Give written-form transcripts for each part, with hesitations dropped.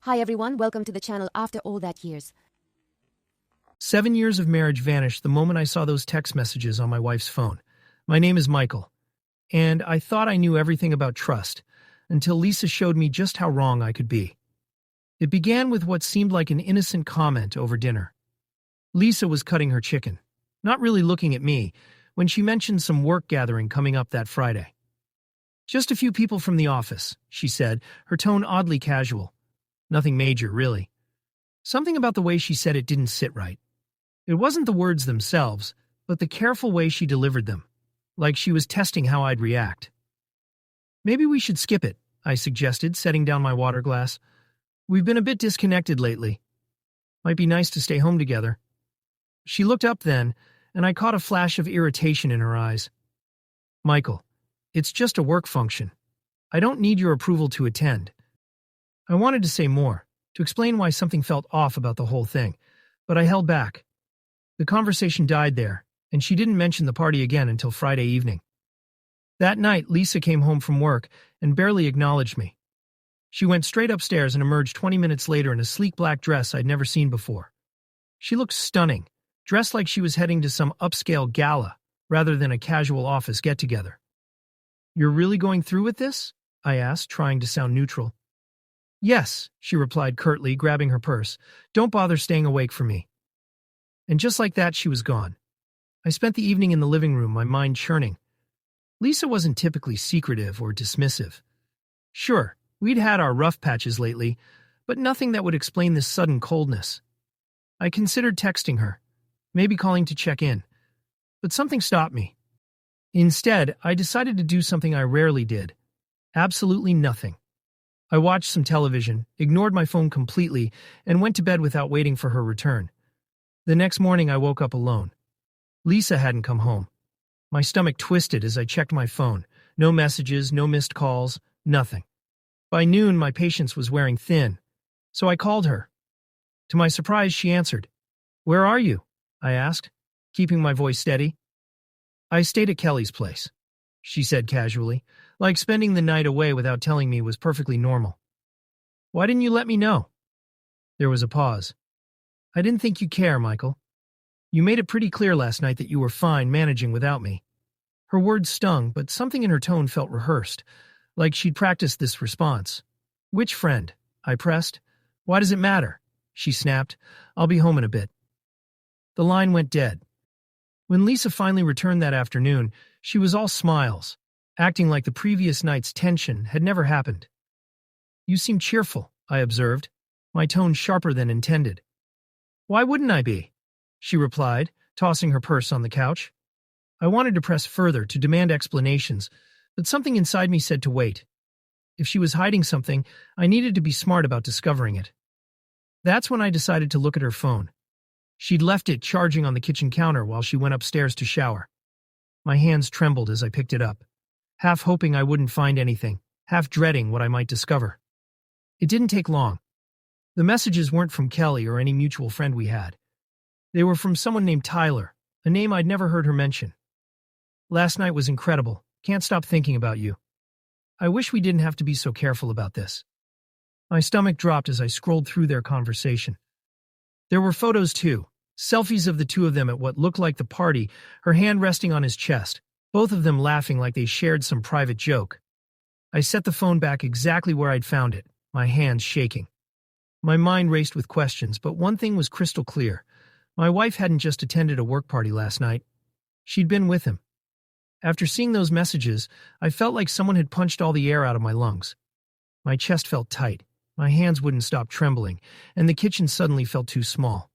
Hi everyone, welcome to the channel After All That Years. 7 years of marriage vanished the moment I saw those text messages on my wife's phone. My name is Michael, and I thought I knew everything about trust, until Lisa showed me just how wrong I could be. It began with what seemed like an innocent comment over dinner. Lisa was cutting her chicken, not really looking at me, when she mentioned some work gathering coming up that Friday. "Just a few people from the office," she said, her tone oddly casual. Nothing major, really. Something about the way she said it didn't sit right. It wasn't the words themselves, but the careful way she delivered them, like she was testing how I'd react. "Maybe we should skip it," I suggested, setting down my water glass. "We've been a bit disconnected lately. Might be nice to stay home together." She looked up then, and I caught a flash of irritation in her eyes. "Michael, it's just a work function. I don't need your approval to attend." I wanted to say more, to explain why something felt off about the whole thing, but I held back. The conversation died there, and she didn't mention the party again until Friday evening. That night, Lisa came home from work and barely acknowledged me. She went straight upstairs and emerged 20 minutes later in a sleek black dress I'd never seen before. She looked stunning, dressed like she was heading to some upscale gala rather than a casual office get-together. "You're really going through with this?" I asked, trying to sound neutral. "Yes," she replied curtly, grabbing her purse. "Don't bother staying awake for me." And just like that, she was gone. I spent the evening in the living room, my mind churning. Lisa wasn't typically secretive or dismissive. Sure, we'd had our rough patches lately, but nothing that would explain this sudden coldness. I considered texting her, maybe calling to check in, but something stopped me. Instead, I decided to do something I rarely did. Absolutely nothing. I watched some television, ignored my phone completely, and went to bed without waiting for her return. The next morning, I woke up alone. Lisa hadn't come home. My stomach twisted as I checked my phone. No messages, no missed calls, nothing. By noon, my patience was wearing thin, so I called her. To my surprise, she answered. "Where are you?" I asked, keeping my voice steady. "I stayed at Kelly's place," she said casually, like spending the night away without telling me was perfectly normal. "Why didn't you let me know?" There was a pause. "I didn't think you care, Michael. You made it pretty clear last night that you were fine managing without me." Her words stung, but something in her tone felt rehearsed, like she'd practiced this response. "Which friend?" I pressed. "Why does it matter?" she snapped. "I'll be home in a bit." The line went dead. When Lisa finally returned that afternoon, she was all smiles, acting like the previous night's tension had never happened. "You seem cheerful," I observed, my tone sharper than intended. "Why wouldn't I be?" she replied, tossing her purse on the couch. I wanted to press further, to demand explanations, but something inside me said to wait. If she was hiding something, I needed to be smart about discovering it. That's when I decided to look at her phone. She'd left it charging on the kitchen counter while she went upstairs to shower. My hands trembled as I picked it up, half hoping I wouldn't find anything, half dreading what I might discover. It didn't take long. The messages weren't from Kelly or any mutual friend we had. They were from someone named Tyler, a name I'd never heard her mention. "Last night was incredible. Can't stop thinking about you. I wish we didn't have to be so careful about this." My stomach dropped as I scrolled through their conversation. There were photos too, selfies of the two of them at what looked like the party, her hand resting on his chest, both of them laughing like they shared some private joke. I set the phone back exactly where I'd found it, my hands shaking. My mind raced with questions, but one thing was crystal clear. My wife hadn't just attended a work party last night. She'd been with him. After seeing those messages, I felt like someone had punched all the air out of my lungs. My chest felt tight, my hands wouldn't stop trembling, and the kitchen suddenly felt too small.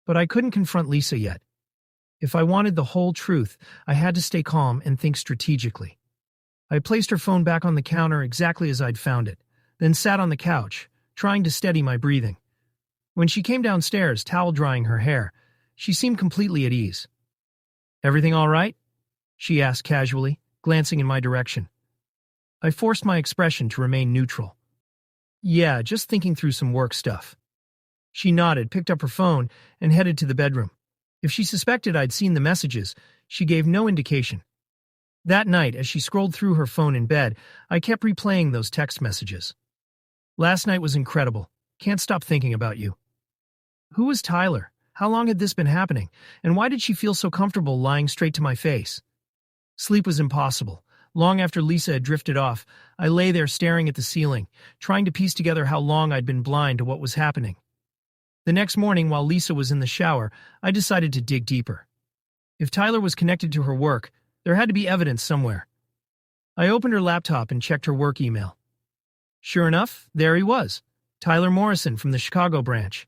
But I couldn't confront Lisa yet. If I wanted the whole truth, I had to stay calm and think strategically. I placed her phone back on the counter exactly as I'd found it, then sat on the couch, trying to steady my breathing. When she came downstairs, towel drying her hair, she seemed completely at ease. "Everything all right?" she asked casually, glancing in my direction. I forced my expression to remain neutral. "Yeah, just thinking through some work stuff." She nodded, picked up her phone, and headed to the bedroom. If she suspected I'd seen the messages, she gave no indication. That night, as she scrolled through her phone in bed, I kept replaying those text messages. "Last night was incredible. Can't stop thinking about you." Who was Tyler? How long had this been happening? And why did she feel so comfortable lying straight to my face? Sleep was impossible. Long after Lisa had drifted off, I lay there staring at the ceiling, trying to piece together how long I'd been blind to what was happening. The next morning, while Lisa was in the shower, I decided to dig deeper. If Tyler was connected to her work, there had to be evidence somewhere. I opened her laptop and checked her work email. Sure enough, there he was, Tyler Morrison from the Chicago branch.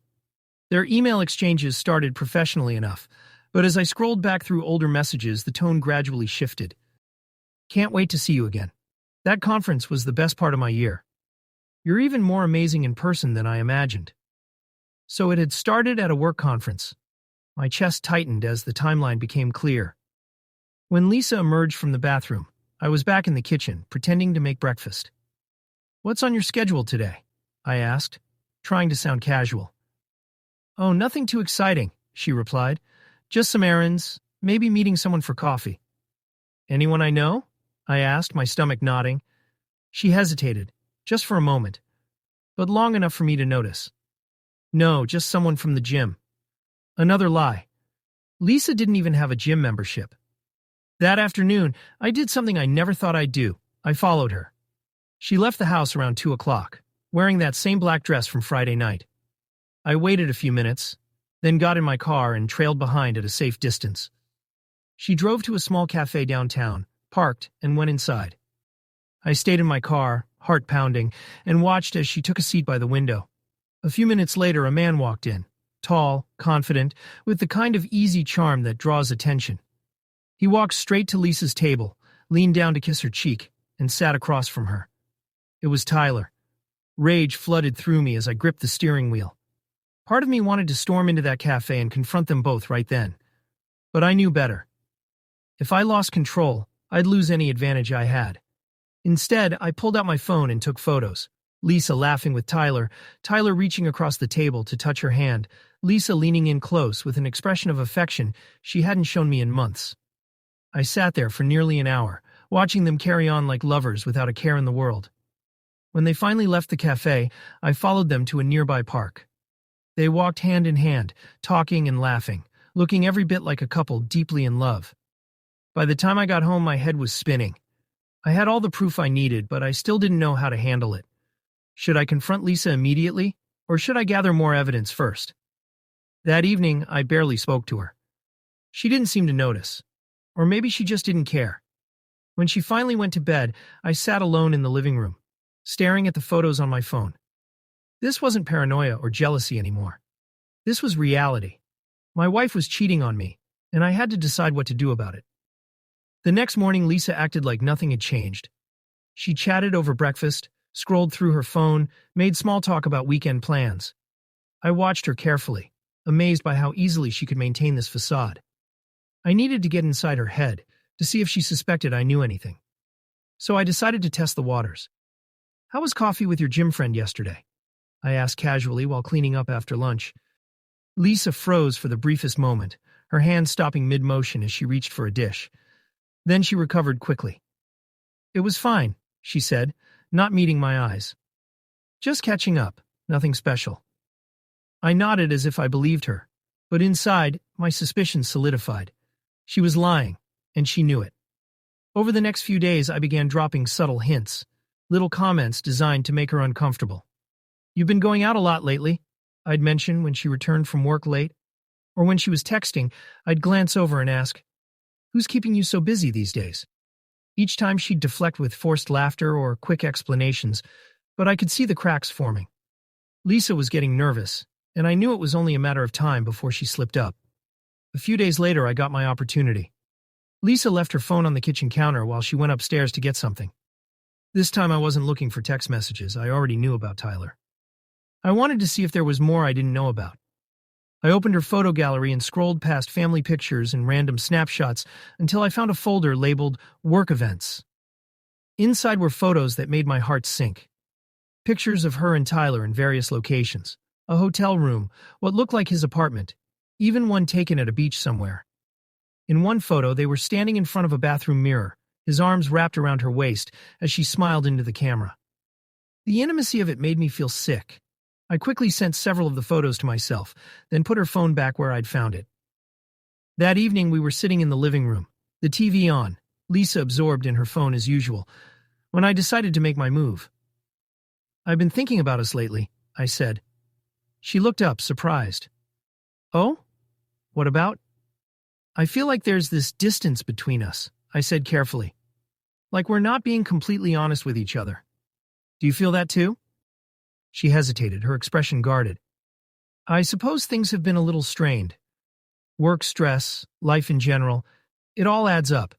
Their email exchanges started professionally enough, but as I scrolled back through older messages, the tone gradually shifted. "Can't wait to see you again. That conference was the best part of my year. You're even more amazing in person than I imagined." So it had started at a work conference. My chest tightened as the timeline became clear. When Lisa emerged from the bathroom, I was back in the kitchen, pretending to make breakfast. "What's on your schedule today?" I asked, trying to sound casual. "Oh, nothing too exciting," she replied. "Just some errands, maybe meeting someone for coffee." "Anyone I know?" I asked, my stomach nodding. She hesitated, just for a moment, but long enough for me to notice. "No, just someone from the gym." Another lie. Lisa didn't even have a gym membership. That afternoon, I did something I never thought I'd do. I followed her. She left the house around 2 o'clock, wearing that same black dress from Friday night. I waited a few minutes, then got in my car and trailed behind at a safe distance. She drove to a small cafe downtown, parked, and went inside. I stayed in my car, heart pounding, and watched as she took a seat by the window. A few minutes later, a man walked in, tall, confident, with the kind of easy charm that draws attention. He walked straight to Lisa's table, leaned down to kiss her cheek, and sat across from her. It was Tyler. Rage flooded through me as I gripped the steering wheel. Part of me wanted to storm into that cafe and confront them both right then. But I knew better. If I lost control, I'd lose any advantage I had. Instead, I pulled out my phone and took photos. Lisa laughing with Tyler, Tyler reaching across the table to touch her hand, Lisa leaning in close with an expression of affection she hadn't shown me in months. I sat there for nearly an hour, watching them carry on like lovers without a care in the world. When they finally left the cafe, I followed them to a nearby park. They walked hand in hand, talking and laughing, looking every bit like a couple deeply in love. By the time I got home, my head was spinning. I had all the proof I needed, but I still didn't know how to handle it. Should I confront Lisa immediately, or should I gather more evidence first? That evening, I barely spoke to her. She didn't seem to notice. Or maybe she just didn't care. When she finally went to bed, I sat alone in the living room, staring at the photos on my phone. This wasn't paranoia or jealousy anymore. This was reality. My wife was cheating on me, and I had to decide what to do about it. The next morning, Lisa acted like nothing had changed. She chatted over breakfast, scrolled through her phone, made small talk about weekend plans. I watched her carefully, amazed by how easily she could maintain this facade. I needed to get inside her head to see if she suspected I knew anything. So I decided to test the waters. "How was coffee with your gym friend yesterday?" I asked casually while cleaning up after lunch. Lisa froze for the briefest moment, her hand stopping mid-motion as she reached for a dish. Then she recovered quickly. "It was fine," she said, not meeting my eyes. "Just catching up, nothing special." I nodded as if I believed her, but inside, my suspicions solidified. She was lying, and she knew it. Over the next few days, I began dropping subtle hints, little comments designed to make her uncomfortable. "You've been going out a lot lately," I'd mention when she returned from work late. Or when she was texting, I'd glance over and ask, "Who's keeping you so busy these days?" Each time she'd deflect with forced laughter or quick explanations, but I could see the cracks forming. Lisa was getting nervous, and I knew it was only a matter of time before she slipped up. A few days later, I got my opportunity. Lisa left her phone on the kitchen counter while she went upstairs to get something. This time I wasn't looking for text messages. I already knew about Tyler. I wanted to see if there was more I didn't know about. I opened her photo gallery and scrolled past family pictures and random snapshots until I found a folder labeled Work Events. Inside were photos that made my heart sink. Pictures of her and Tyler in various locations. A hotel room, what looked like his apartment, even one taken at a beach somewhere. In one photo, they were standing in front of a bathroom mirror, his arms wrapped around her waist as she smiled into the camera. The intimacy of it made me feel sick. I quickly sent several of the photos to myself, then put her phone back where I'd found it. That evening we were sitting in the living room, the TV on, Lisa absorbed in her phone as usual, when I decided to make my move. "I've been thinking about us lately," I said. She looked up, surprised. "Oh? What about?" "I feel like there's this distance between us," I said carefully. "Like we're not being completely honest with each other. Do you feel that too?" She hesitated, her expression guarded. "I suppose things have been a little strained. Work stress, life in general, it all adds up."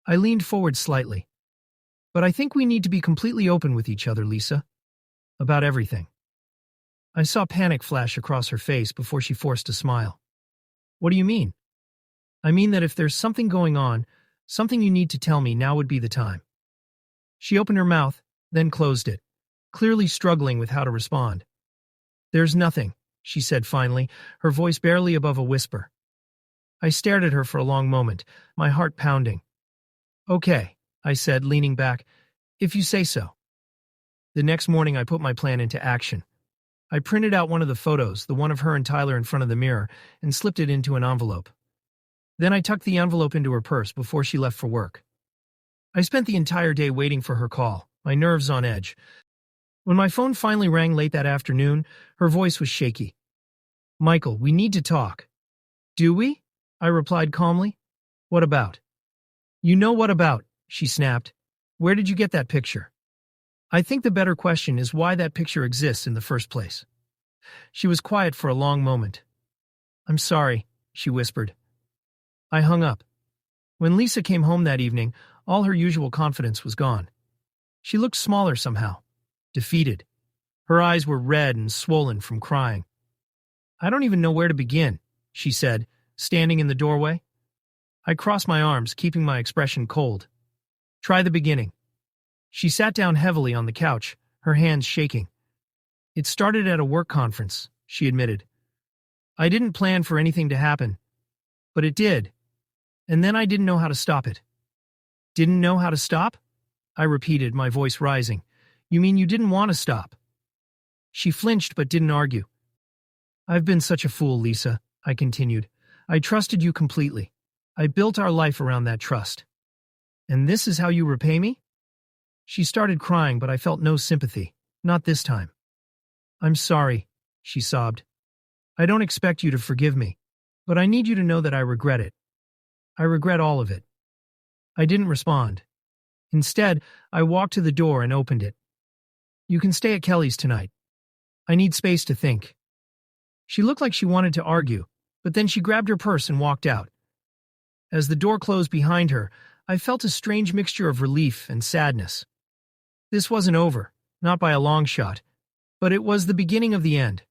I leaned forward slightly. "But I think we need to be completely open with each other, Lisa. About everything." I saw panic flash across her face before she forced a smile. "What do you mean?" "I mean that if there's something going on, something you need to tell me, now would be the time." She opened her mouth, then closed it, clearly struggling with how to respond. "There's nothing," she said finally, her voice barely above a whisper. I stared at her for a long moment, my heart pounding. "Okay," I said, leaning back, "if you say so." The next morning I put my plan into action. I printed out one of the photos, the one of her and Tyler in front of the mirror, and slipped it into an envelope. Then I tucked the envelope into her purse before she left for work. I spent the entire day waiting for her call, my nerves on edge. When my phone finally rang late that afternoon, her voice was shaky. "Michael, we need to talk." "Do we?" I replied calmly. "What about?" "You know what about," she snapped. "Where did you get that picture?" "I think the better question is why that picture exists in the first place." She was quiet for a long moment. "I'm sorry," she whispered. I hung up. When Lisa came home that evening, all her usual confidence was gone. She looked smaller somehow, defeated. Her eyes were red and swollen from crying. "I don't even know where to begin," she said, standing in the doorway. I crossed my arms, keeping my expression cold. "Try the beginning." She sat down heavily on the couch, her hands shaking. "It started at a work conference," she admitted. "I didn't plan for anything to happen, but it did. And then I didn't know how to stop it." "Didn't know how to stop?" I repeated, my voice rising. "You mean you didn't want to stop?" She flinched but didn't argue. "I've been such a fool, Lisa," I continued. "I trusted you completely. I built our life around that trust. And this is how you repay me?" She started crying, but I felt no sympathy. Not this time. "I'm sorry," she sobbed. "I don't expect you to forgive me, but I need you to know that I regret it. I regret all of it." I didn't respond. Instead, I walked to the door and opened it. "You can stay at Kelly's tonight. I need space to think." She looked like she wanted to argue, but then she grabbed her purse and walked out. As the door closed behind her, I felt a strange mixture of relief and sadness. This wasn't over, not by a long shot, but it was the beginning of the end.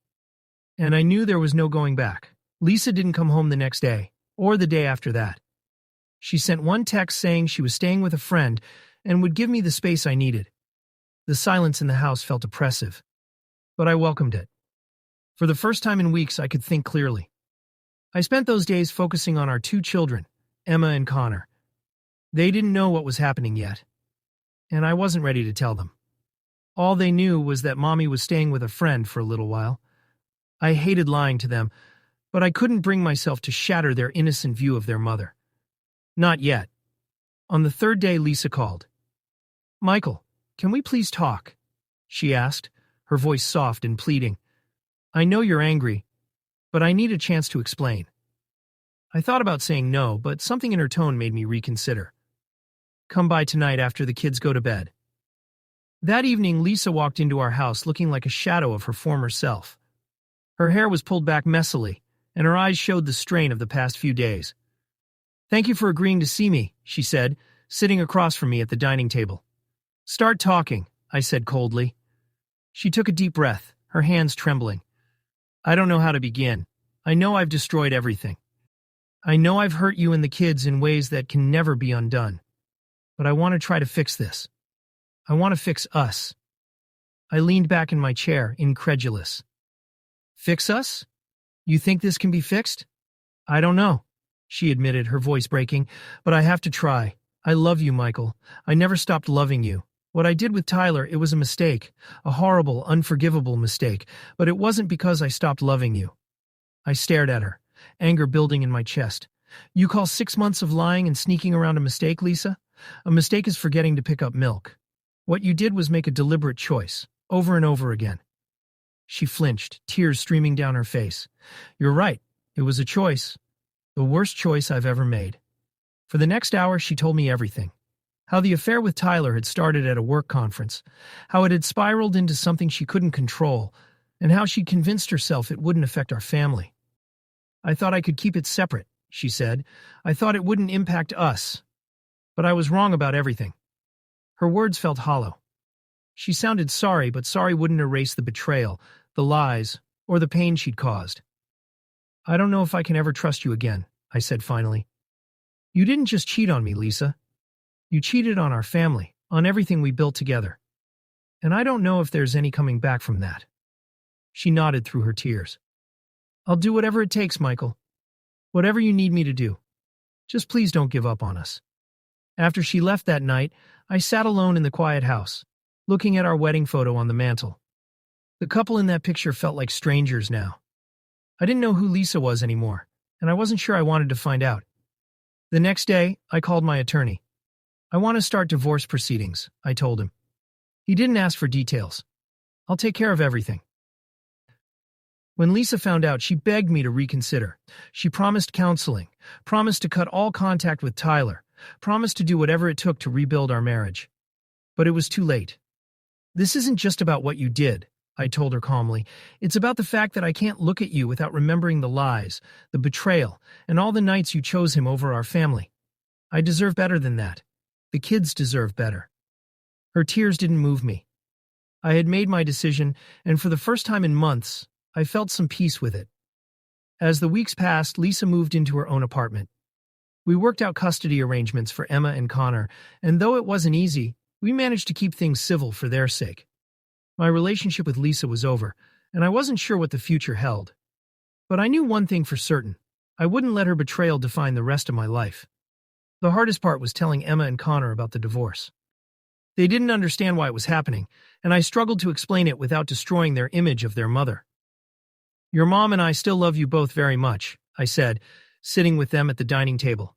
And I knew there was no going back. Lisa didn't come home the next day, or the day after that. She sent one text saying she was staying with a friend and would give me the space I needed. The silence in the house felt oppressive, but I welcomed it. For the first time in weeks, I could think clearly. I spent those days focusing on our two children, Emma and Connor. They didn't know what was happening yet, and I wasn't ready to tell them. All they knew was that Mommy was staying with a friend for a little while. I hated lying to them, but I couldn't bring myself to shatter their innocent view of their mother. Not yet. On the third day, Lisa called. "Michael, can we please talk?" she asked, her voice soft and pleading. "I know you're angry, but I need a chance to explain." I thought about saying no, but something in her tone made me reconsider. "Come by tonight after the kids go to bed." That evening, Lisa walked into our house looking like a shadow of her former self. Her hair was pulled back messily, and her eyes showed the strain of the past few days. "Thank you for agreeing to see me," she said, sitting across from me at the dining table. "Start talking," I said coldly. She took a deep breath, her hands trembling. "I don't know how to begin. I know I've destroyed everything. I know I've hurt you and the kids in ways that can never be undone. But I want to try to fix this. I want to fix us." I leaned back in my chair, incredulous. "Fix us? You think this can be fixed?" "I don't know," she admitted, her voice breaking, "but I have to try. I love you, Michael. I never stopped loving you. What I did with Tyler, it was a mistake, a horrible, unforgivable mistake, but it wasn't because I stopped loving you. I stared at her, anger building in my chest. You call 6 months of lying and sneaking around a mistake, Lisa? A mistake is forgetting to pick up milk. What you did was make a deliberate choice, over and over again. She flinched, tears streaming down her face. You're right, it was a choice. The worst choice I've ever made. For the next hour, she told me everything. How the affair with Tyler had started at a work conference, how it had spiraled into something she couldn't control, and how she'd convinced herself it wouldn't affect our family. I thought I could keep it separate, she said. I thought it wouldn't impact us. But I was wrong about everything. Her words felt hollow. She sounded sorry, but sorry wouldn't erase the betrayal, the lies, or the pain she'd caused. I don't know if I can ever trust you again, I said finally. You didn't just cheat on me, Lisa. You cheated on our family, on everything we built together. And I don't know if there's any coming back from that. She nodded through her tears. I'll do whatever it takes, Michael. Whatever you need me to do. Just please don't give up on us. After she left that night, I sat alone in the quiet house, looking at our wedding photo on the mantel. The couple in that picture felt like strangers now. I didn't know who Lisa was anymore, and I wasn't sure I wanted to find out. The next day, I called my attorney. I want to start divorce proceedings, I told him. He didn't ask for details. I'll take care of everything. When Lisa found out, she begged me to reconsider. She promised counseling, promised to cut all contact with Tyler, promised to do whatever it took to rebuild our marriage. But it was too late. This isn't just about what you did, I told her calmly. It's about the fact that I can't look at you without remembering the lies, the betrayal, and all the nights you chose him over our family. I deserve better than that. The kids deserve better. Her tears didn't move me. I had made my decision, and for the first time in months, I felt some peace with it. As the weeks passed, Lisa moved into her own apartment. We worked out custody arrangements for Emma and Connor, and though it wasn't easy, we managed to keep things civil for their sake. My relationship with Lisa was over, and I wasn't sure what the future held. But I knew one thing for certain. I wouldn't let her betrayal define the rest of my life. The hardest part was telling Emma and Connor about the divorce. They didn't understand why it was happening, and I struggled to explain it without destroying their image of their mother. Your mom and I still love you both very much, I said, sitting with them at the dining table.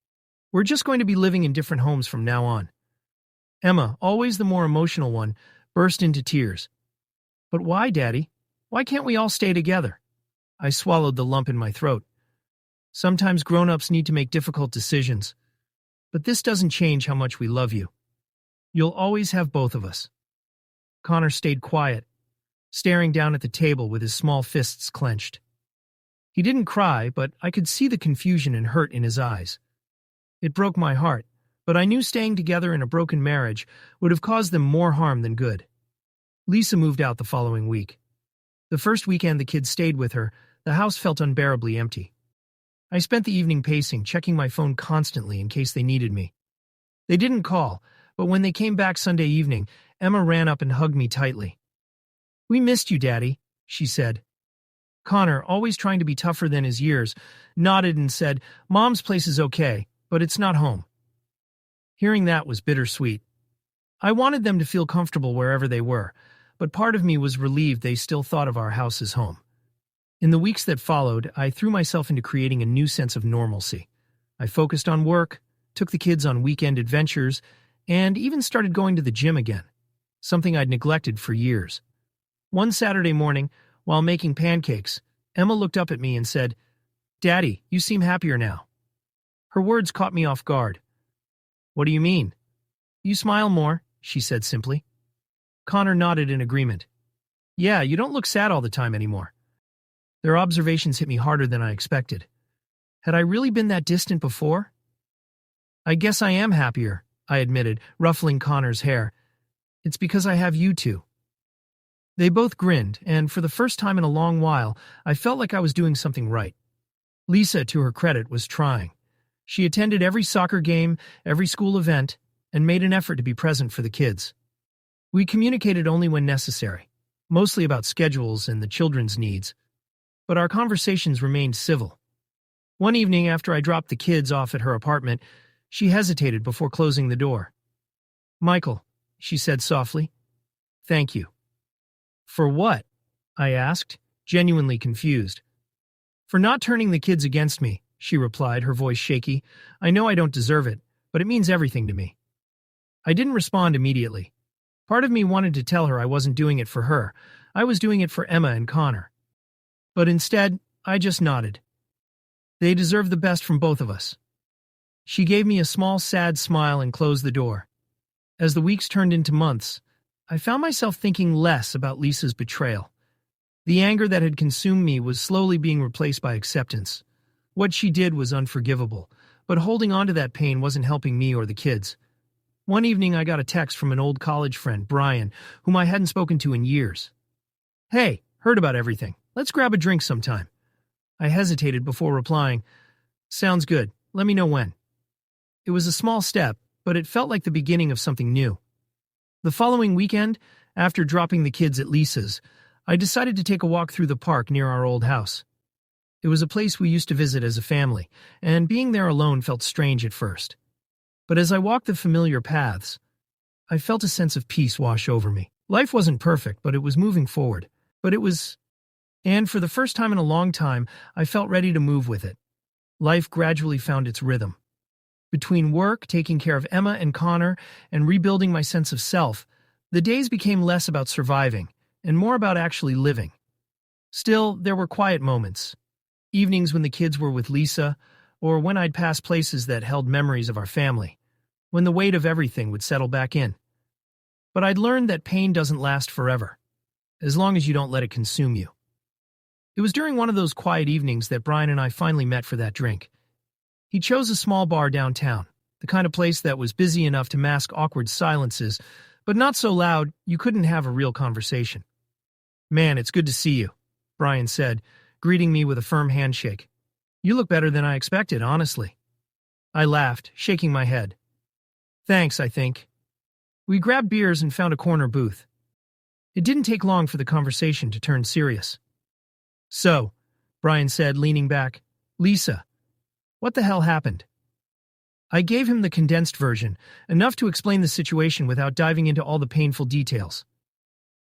We're just going to be living in different homes from now on. Emma, always the more emotional one, burst into tears. But why, Daddy? Why can't we all stay together? I swallowed the lump in my throat. Sometimes grown-ups need to make difficult decisions. But this doesn't change how much we love you. You'll always have both of us. Connor stayed quiet, staring down at the table with his small fists clenched. He didn't cry, but I could see the confusion and hurt in his eyes. It broke my heart, but I knew staying together in a broken marriage would have caused them more harm than good. Lisa moved out the following week. The first weekend the kids stayed with her, the house felt unbearably empty. I spent the evening pacing, checking my phone constantly in case they needed me. They didn't call, but when they came back Sunday evening, Emma ran up and hugged me tightly. We missed you, Daddy, she said. Connor, always trying to be tougher than his years, nodded and said, Mom's place is okay, but it's not home. Hearing that was bittersweet. I wanted them to feel comfortable wherever they were, but part of me was relieved they still thought of our house as home. In the weeks that followed, I threw myself into creating a new sense of normalcy. I focused on work, took the kids on weekend adventures, and even started going to the gym again, something I'd neglected for years. One Saturday morning, while making pancakes, Emma looked up at me and said, Daddy, you seem happier now. Her words caught me off guard. What do you mean? You smile more, she said simply. Connor nodded in agreement. Yeah, you don't look sad all the time anymore. Their observations hit me harder than I expected. Had I really been that distant before? I guess I am happier, I admitted, ruffling Connor's hair. It's because I have you two. They both grinned, and for the first time in a long while, I felt like I was doing something right. Lisa, to her credit, was trying. She attended every soccer game, every school event, and made an effort to be present for the kids. We communicated only when necessary, mostly about schedules and the children's needs. But our conversations remained civil. One evening after I dropped the kids off at her apartment, she hesitated before closing the door. Michael, she said softly. Thank you. For what? I asked, genuinely confused. For not turning the kids against me, she replied, her voice shaky. I know I don't deserve it, but it means everything to me. I didn't respond immediately. Part of me wanted to tell her I wasn't doing it for her. I was doing it for Emma and Connor. But instead, I just nodded. They deserve the best from both of us. She gave me a small, sad smile and closed the door. As the weeks turned into months, I found myself thinking less about Lisa's betrayal. The anger that had consumed me was slowly being replaced by acceptance. What she did was unforgivable, but holding on to that pain wasn't helping me or the kids. One evening I got a text from an old college friend, Brian, whom I hadn't spoken to in years. Hey, heard about everything. Let's grab a drink sometime. I hesitated before replying, Sounds good. Let me know when. It was a small step, but it felt like the beginning of something new. The following weekend, after dropping the kids at Lisa's, I decided to take a walk through the park near our old house. It was a place we used to visit as a family, and being there alone felt strange at first. But as I walked the familiar paths, I felt a sense of peace wash over me. Life wasn't perfect, but it was moving forward. And for the first time in a long time, I felt ready to move with it. Life gradually found its rhythm. Between work, taking care of Emma and Connor, and rebuilding my sense of self, the days became less about surviving and more about actually living. Still, there were quiet moments. Evenings when the kids were with Lisa, or when I'd pass places that held memories of our family, when the weight of everything would settle back in. But I'd learned that pain doesn't last forever, as long as you don't let it consume you. It was during one of those quiet evenings that Brian and I finally met for that drink. He chose a small bar downtown, the kind of place that was busy enough to mask awkward silences, but not so loud you couldn't have a real conversation. Man, it's good to see you, Brian said, greeting me with a firm handshake. You look better than I expected, honestly. I laughed, shaking my head. Thanks, I think. We grabbed beers and found a corner booth. It didn't take long for the conversation to turn serious. So, Brian said, leaning back, Lisa, what the hell happened? I gave him the condensed version, enough to explain the situation without diving into all the painful details.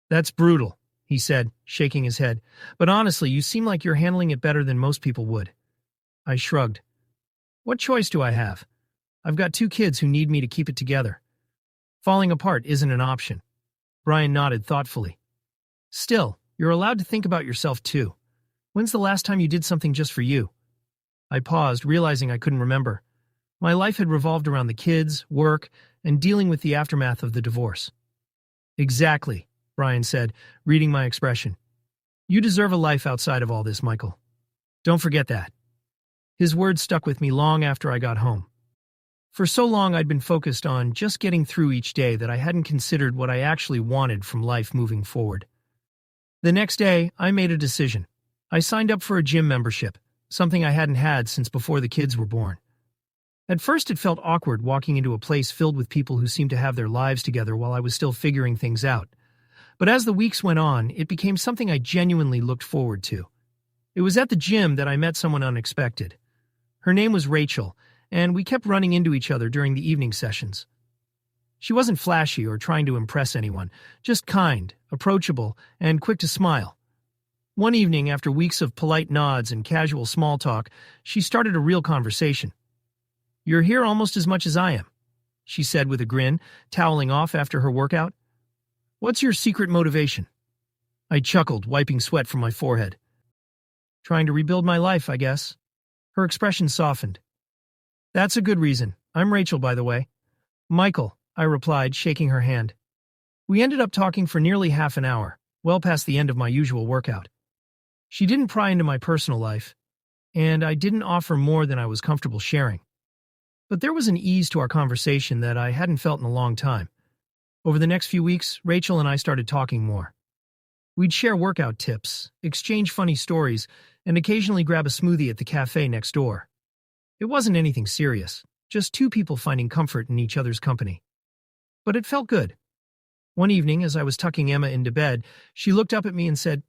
That's brutal, he said, shaking his head, but honestly, you seem like you're handling it better than most people would. I shrugged. What choice do I have? I've got 2 kids who need me to keep it together. Falling apart isn't an option. Brian nodded thoughtfully. Still, you're allowed to think about yourself too. When's the last time you did something just for you? I paused, realizing I couldn't remember. My life had revolved around the kids, work, and dealing with the aftermath of the divorce. Exactly, Brian said, reading my expression. You deserve a life outside of all this, Michael. Don't forget that. His words stuck with me long after I got home. For so long I'd been focused on just getting through each day that I hadn't considered what I actually wanted from life moving forward. The next day, I made a decision. I signed up for a gym membership, something I hadn't had since before the kids were born. At first it felt awkward walking into a place filled with people who seemed to have their lives together while I was still figuring things out. But as the weeks went on, it became something I genuinely looked forward to. It was at the gym that I met someone unexpected. Her name was Rachel, and we kept running into each other during the evening sessions. She wasn't flashy or trying to impress anyone, just kind, approachable, and quick to smile. One evening, after weeks of polite nods and casual small talk, she started a real conversation. You're here almost as much as I am, she said with a grin, toweling off after her workout. What's your secret motivation? I chuckled, wiping sweat from my forehead. Trying to rebuild my life, I guess. Her expression softened. That's a good reason. I'm Rachel, by the way. Michael, I replied, shaking her hand. We ended up talking for nearly half an hour, well past the end of my usual workout. She didn't pry into my personal life, and I didn't offer more than I was comfortable sharing. But there was an ease to our conversation that I hadn't felt in a long time. Over the next few weeks, Rachel and I started talking more. We'd share workout tips, exchange funny stories, and occasionally grab a smoothie at the cafe next door. It wasn't anything serious, just 2 people finding comfort in each other's company. But it felt good. One evening, as I was tucking Emma into bed, she looked up at me and said,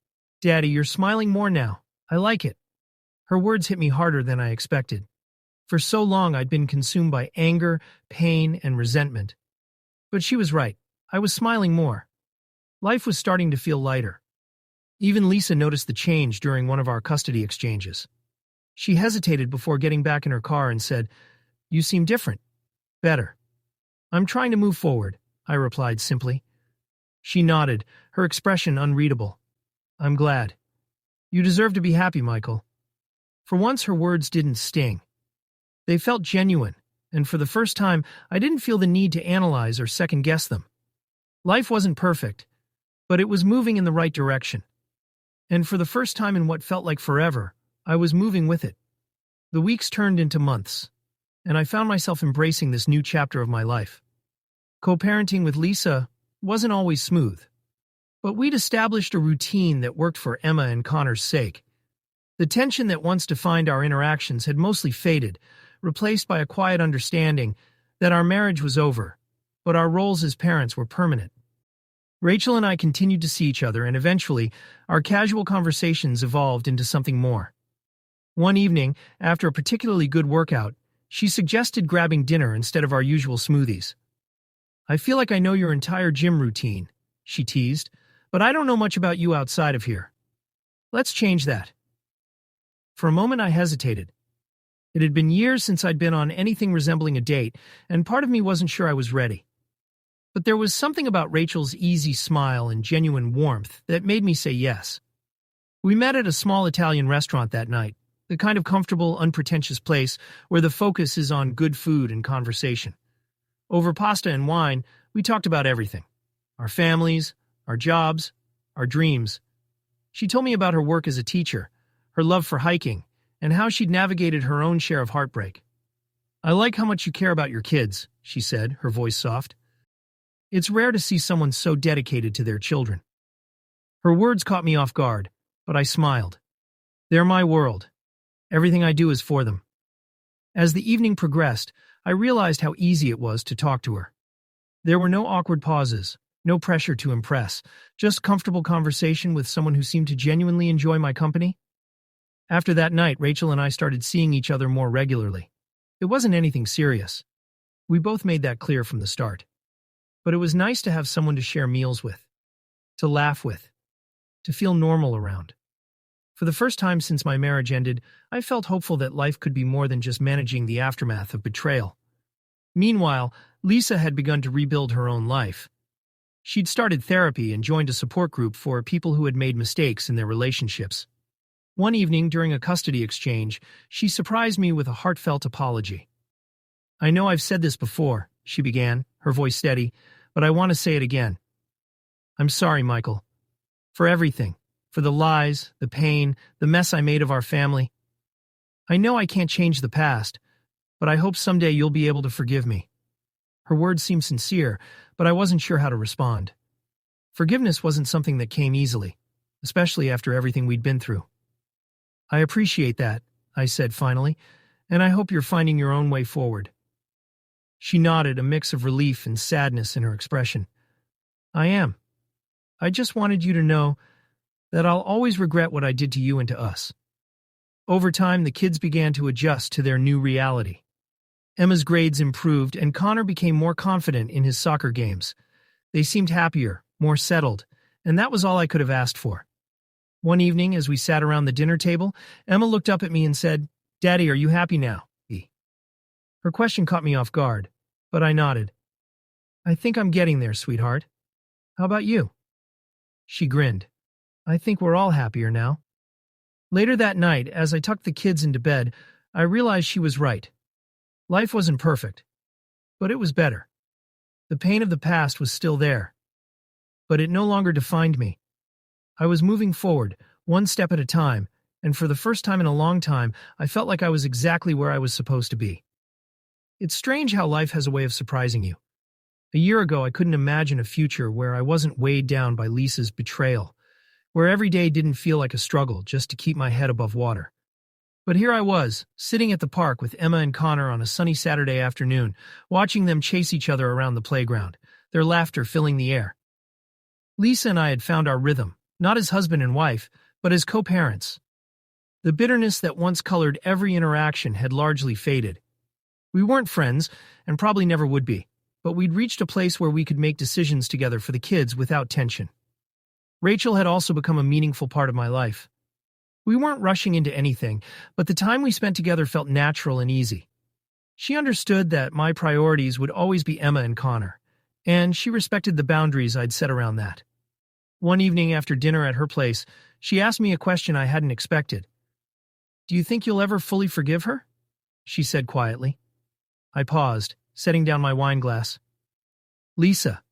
Daddy, you're smiling more now. I like it. Her words hit me harder than I expected. For so long, I'd been consumed by anger, pain, and resentment. But she was right. I was smiling more. Life was starting to feel lighter. Even Lisa noticed the change during one of our custody exchanges. She hesitated before getting back in her car and said, "You seem different. Better." "I'm trying to move forward," I replied simply. She nodded, her expression unreadable. "I'm glad. You deserve to be happy, Michael." For once, her words didn't sting. They felt genuine, and for the first time, I didn't feel the need to analyze or second-guess them. Life wasn't perfect, but it was moving in the right direction. And for the first time in what felt like forever, I was moving with it. The weeks turned into months, and I found myself embracing this new chapter of my life. Co-parenting with Lisa wasn't always smooth, but we'd established a routine that worked for Emma and Connor's sake. The tension that once defined our interactions had mostly faded, replaced by a quiet understanding that our marriage was over, but our roles as parents were permanent. Rachel and I continued to see each other, and eventually, our casual conversations evolved into something more. One evening, after a particularly good workout, she suggested grabbing dinner instead of our usual smoothies. "I feel like I know your entire gym routine," she teased, "but I don't know much about you outside of here. Let's change that." For a moment I hesitated. It had been years since I'd been on anything resembling a date, and part of me wasn't sure I was ready. But there was something about Rachel's easy smile and genuine warmth that made me say yes. We met at a small Italian restaurant that night, the kind of comfortable, unpretentious place where the focus is on good food and conversation. Over pasta and wine, we talked about everything. Our families, our jobs, our dreams. She told me about her work as a teacher, her love for hiking, and how she'd navigated her own share of heartbreak. "I like how much you care about your kids," she said, her voice soft. "It's rare to see someone so dedicated to their children." Her words caught me off guard, but I smiled. They're my world. Everything I do is for them. As the evening progressed, I realized how easy it was to talk to her. There were no awkward pauses, no pressure to impress, just comfortable conversation with someone who seemed to genuinely enjoy my company. After that night, Rachel and I started seeing each other more regularly. It wasn't anything serious. We both made that clear from the start. But it was nice to have someone to share meals with, to laugh with, to feel normal around. For the first time since my marriage ended, I felt hopeful that life could be more than just managing the aftermath of betrayal. Meanwhile, Lisa had begun to rebuild her own life. She'd started therapy and joined a support group for people who had made mistakes in their relationships. One evening, during a custody exchange, she surprised me with a heartfelt apology. "I know I've said this before," she began, her voice steady, "but I want to say it again. I'm sorry, Michael. For everything. For the lies, the pain, the mess I made of our family. I know I can't change the past, but I hope someday you'll be able to forgive me." Her words seemed sincere, but I wasn't sure how to respond. Forgiveness wasn't something that came easily, especially after everything we'd been through. "I appreciate that," I said finally, "and I hope you're finding your own way forward." She nodded, a mix of relief and sadness in her expression. "I am. I just wanted you to know that I'll always regret what I did to you and to us." Over time, the kids began to adjust to their new reality. Emma's grades improved, and Connor became more confident in his soccer games. They seemed happier, more settled, and that was all I could have asked for. One evening, as we sat around the dinner table, Emma looked up at me and said, "Daddy, are you happy now?" Her question caught me off guard, but I nodded. "I think I'm getting there, sweetheart. How about you?" She grinned. "I think we're all happier now." Later that night, as I tucked the kids into bed, I realized she was right. Life wasn't perfect, but it was better. The pain of the past was still there, but it no longer defined me. I was moving forward, one step at a time, and for the first time in a long time, I felt like I was exactly where I was supposed to be. It's strange how life has a way of surprising you. A year ago, I couldn't imagine a future where I wasn't weighed down by Lisa's betrayal, where every day didn't feel like a struggle just to keep my head above water. But here I was, sitting at the park with Emma and Connor on a sunny Saturday afternoon, watching them chase each other around the playground, their laughter filling the air. Lisa and I had found our rhythm, not as husband and wife, but as co-parents. The bitterness that once colored every interaction had largely faded. We weren't friends, and probably never would be, but we'd reached a place where we could make decisions together for the kids without tension. Rachel had also become a meaningful part of my life. We weren't rushing into anything, but the time we spent together felt natural and easy. She understood that my priorities would always be Emma and Connor, and she respected the boundaries I'd set around that. One evening after dinner at her place, she asked me a question I hadn't expected. "Do you think you'll ever fully forgive her?" she said quietly. I paused, setting down my wine glass. "Lisa."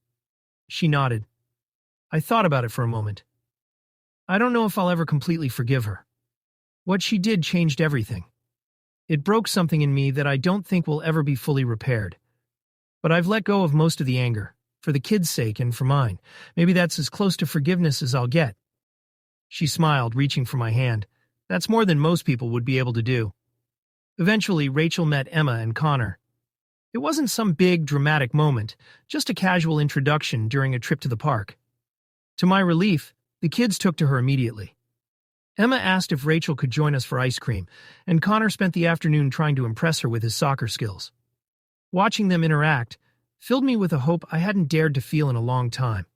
She nodded. I thought about it for a moment. I don't know if I'll ever completely forgive her. What she did changed everything. It broke something in me that I don't think will ever be fully repaired. But I've let go of most of the anger, for the kids' sake and for mine. Maybe that's as close to forgiveness as I'll get. She smiled, reaching for my hand. That's more than most people would be able to do. Eventually, Rachel met Emma and Connor. It wasn't some big, dramatic moment, just a casual introduction during a trip to the park. To my relief, the kids took to her immediately. Emma asked if Rachel could join us for ice cream, and Connor spent the afternoon trying to impress her with his soccer skills. Watching them interact filled me with a hope I hadn't dared to feel in a long time.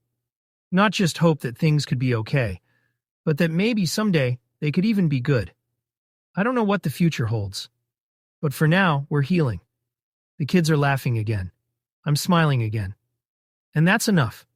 Not just hope that things could be okay, but that maybe someday they could even be good. I don't know what the future holds, but for now, we're healing. The kids are laughing again. I'm smiling again. And that's enough.